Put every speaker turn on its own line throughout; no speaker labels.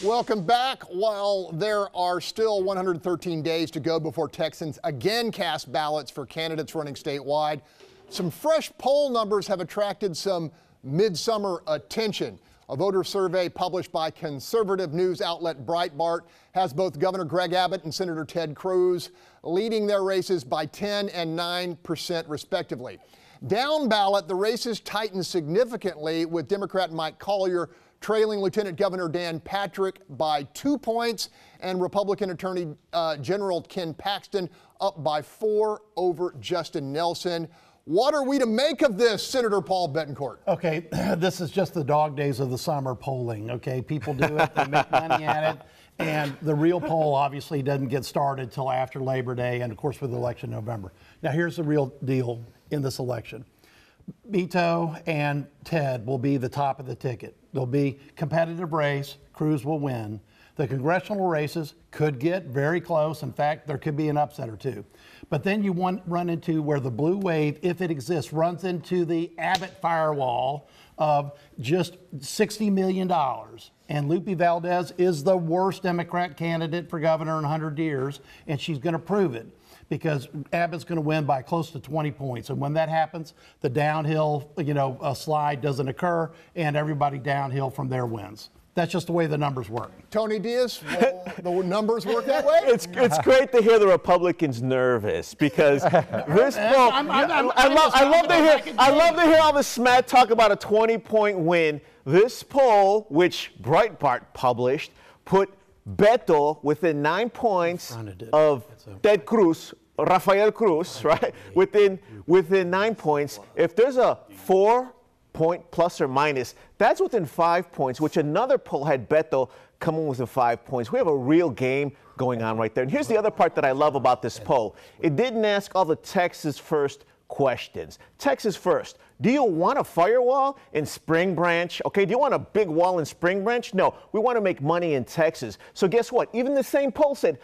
Welcome back. While there are still 113 days to go before Texans again cast ballots for candidates running statewide, some fresh poll numbers have attracted some midsummer attention. A voter survey published by conservative news outlet Breitbart has both Governor Greg Abbott and Senator Ted Cruz leading their races by 10 and 9% respectively. Down ballot, the races tightened significantly, with Democrat Mike Collier trailing Lieutenant Governor Dan Patrick by 2 points and Republican Attorney General Ken Paxton up by 4 over Justin Nelson. What are we to make of this, Senator Paul Bettencourt?
Okay, this is just the dog days of the summer polling, okay? People do it, they make money at it, and the real poll obviously doesn't get started till after Labor Day and, of course, with the election in November. Now, here's the real deal in this election. Beto and Ted will be the top of the ticket. There'll be competitive race. Cruz will win. The congressional races could get very close. In fact, there could be an upset or two. But then you run into where the blue wave, if it exists, runs into the Abbott firewall of just $60 million. And Lupe Valdez is the worst Democrat candidate for governor in 100 years, and she's going to prove it, because Abbott's going to win by close to 20 points. And when that happens, the downhill, slide doesn't occur, and everybody downhill from there wins. That's just the way the numbers work.
Tony Diaz, the numbers work that way?
It's great to hear the Republicans nervous, because this poll, I love to hear all the smack talk about a 20-point win. This poll, which Breitbart published, put Beto within 9 points of Ted Cruz, Rafael Cruz, right? Within 9 points. If there's a 4-point plus or minus, that's within 5 points, which another poll had Beto coming within 5 points. We have a real game going on right there. And here's the other part that I love about this poll. It didn't ask all the Texas First questions. Texas First. Do you want a firewall in Spring Branch? Okay, do you want a big wall in Spring Branch? No, we want to make money in Texas. So guess what? Even the same poll said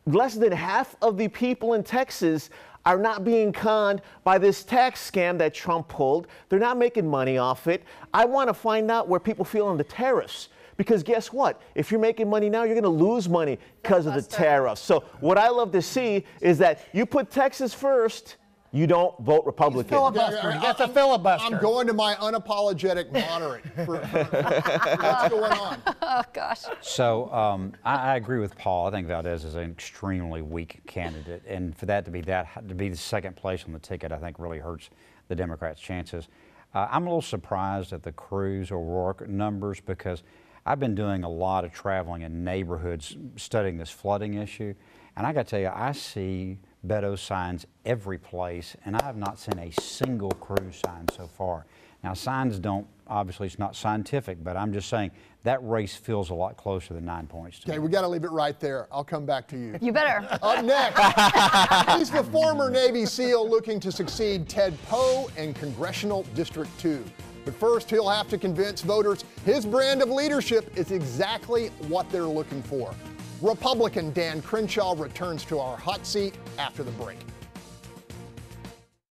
less than half of the people in Texas are not being conned by this tax scam that Trump pulled. They're not making money off it. I want to find out where people feel on the tariffs. Because guess what? If you're making money now, you're going to lose money because of the tariffs. So what I love to see is that you put Texas first, you don't vote Republican.
That's a filibuster.
I'm going to my unapologetic moderate for what's going on.
Oh, gosh.
So I agree with Paul. I think Valdez is an extremely weak candidate, and for that to be the second place on the ticket, I think really hurts the Democrats' chances. I'm a little surprised at the Cruz or Rourke numbers, because I've been doing a lot of traveling in neighborhoods studying this flooding issue, and I got to tell you, I see Beto signs every place, and I have not seen a single Cruz sign so far. Now, signs don't, obviously it's not scientific, but I'm just saying that race feels a lot closer than 9 points to me.
Okay, we got to leave it right there. I'll come back to you.
You better.
Up next, he's the former Navy SEAL looking to succeed Ted Poe in Congressional District 2. But first, he'll have to convince voters his brand of leadership is exactly what they're looking for. Republican Dan Crenshaw returns to our hot seat after the break.